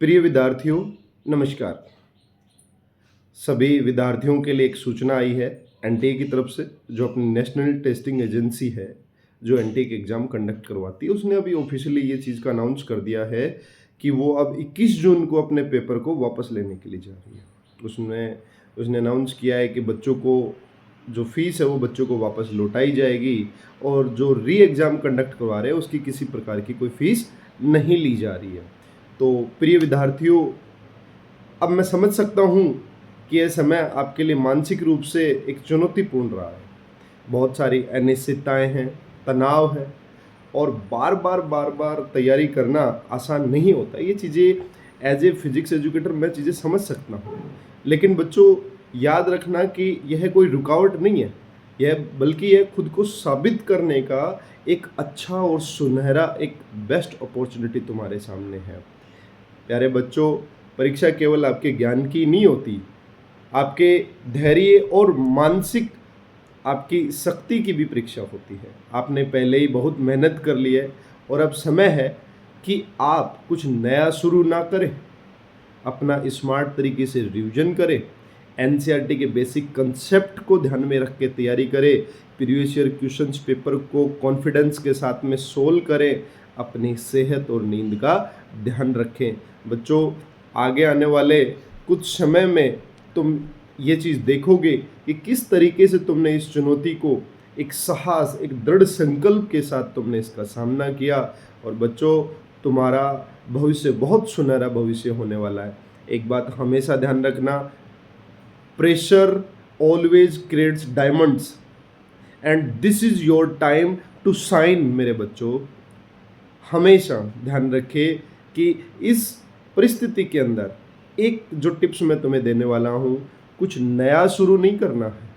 प्रिय विद्यार्थियों, नमस्कार। सभी विद्यार्थियों के लिए एक सूचना आई है एनटीए की तरफ से, जो अपनी नेशनल टेस्टिंग एजेंसी है, जो एनटीए के एग्ज़ाम कंडक्ट करवाती है। उसने अभी ऑफिशियली ये चीज़ का अनाउंस कर दिया है कि वो अब 21 जून को अपने पेपर को वापस लेने के लिए जा रही है। उसने अनाउंस किया है कि बच्चों को जो फीस है वो बच्चों को वापस लौटाई जाएगी, और जो री एग्ज़ाम कंडक्ट करवा रहे हैं उसकी किसी प्रकार की कोई फीस नहीं ली जा रही है। तो प्रिय विद्यार्थियों, अब मैं समझ सकता हूँ कि यह समय आपके लिए मानसिक रूप से एक चुनौतीपूर्ण रहा है। बहुत सारी अनिश्चितताएं हैं, तनाव है, और बार बार तैयारी करना आसान नहीं होता। ये चीज़ें एज ए फिजिक्स एजुकेटर मैं चीज़ें समझ सकता हूँ, लेकिन बच्चों याद रखना कि यह कोई रुकावट नहीं है, यह बल्कि यह खुद को साबित करने का एक अच्छा और सुनहरा एक बेस्ट अपॉर्चुनिटी तुम्हारे सामने है। प्यारे बच्चों, परीक्षा केवल आपके ज्ञान की नहीं होती, आपके धैर्य और मानसिक आपकी शक्ति की भी परीक्षा होती है। आपने पहले ही बहुत मेहनत कर ली है, और अब समय है कि आप कुछ नया शुरू ना करें, अपना स्मार्ट तरीके से रिवीजन करें, एनसीईआरटी के बेसिक कंसेप्ट को ध्यान में रख के तैयारी करें, प्रीवियस ईयर क्वेश्चंस पेपर को कॉन्फिडेंस के साथ में सोल्व करें, अपनी सेहत और नींद का ध्यान रखें। बच्चों, आगे आने वाले कुछ समय में तुम ये चीज़ देखोगे कि किस तरीके से तुमने इस चुनौती को एक साहस, एक दृढ़ संकल्प के साथ तुमने इसका सामना किया। और बच्चों, तुम्हारा भविष्य बहुत सुनहरा भविष्य होने वाला है। एक बात हमेशा ध्यान रखना, pressure always creates diamonds and this is your time to shine. मेरे बच्चों, हमेशा ध्यान रखें कि इस परिस्थिति के अंदर एक जो टिप्स मैं तुम्हें देने वाला हूँ, कुछ नया शुरू नहीं करना है।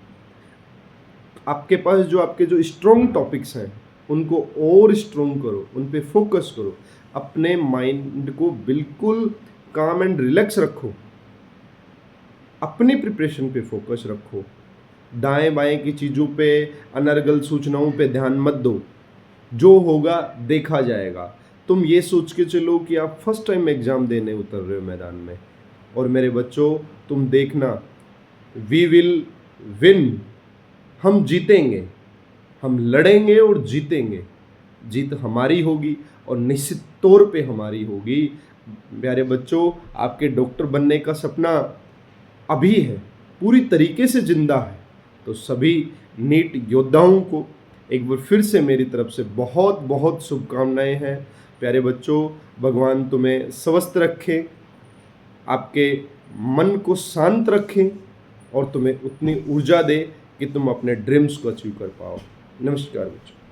आपके पास जो आपके जो स्ट्रॉन्ग टॉपिक्स हैं उनको और स्ट्रॉन्ग करो, उन पे फोकस करो, अपने माइंड को बिल्कुल काम एंड रिलैक्स रखो, अपनी प्रिपरेशन पे फोकस रखो। दाएं बाएं की चीज़ों पे, अनर्गल सूचनाओं पे ध्यान मत दो। जो होगा देखा जाएगा। तुम ये सोच के चलो कि आप फर्स्ट टाइम एग्ज़ाम देने उतर रहे हो मैदान में। और मेरे बच्चों, तुम देखना, वी विल विन। हम जीतेंगे, हम लड़ेंगे और जीतेंगे। जीत हमारी होगी और निश्चित तौर पे हमारी होगी। प्यारे बच्चों, आपके डॉक्टर बनने का सपना अभी है, पूरी तरीके से जिंदा है। तो सभी नीट योद्धाओं को एक बार फिर से मेरी तरफ से बहुत बहुत शुभकामनाएं हैं। प्यारे बच्चों, भगवान तुम्हें स्वस्थ रखें, आपके मन को शांत रखें, और तुम्हें उतनी ऊर्जा दे कि तुम अपने ड्रीम्स को अचीव कर पाओ। नमस्कार बच्चों।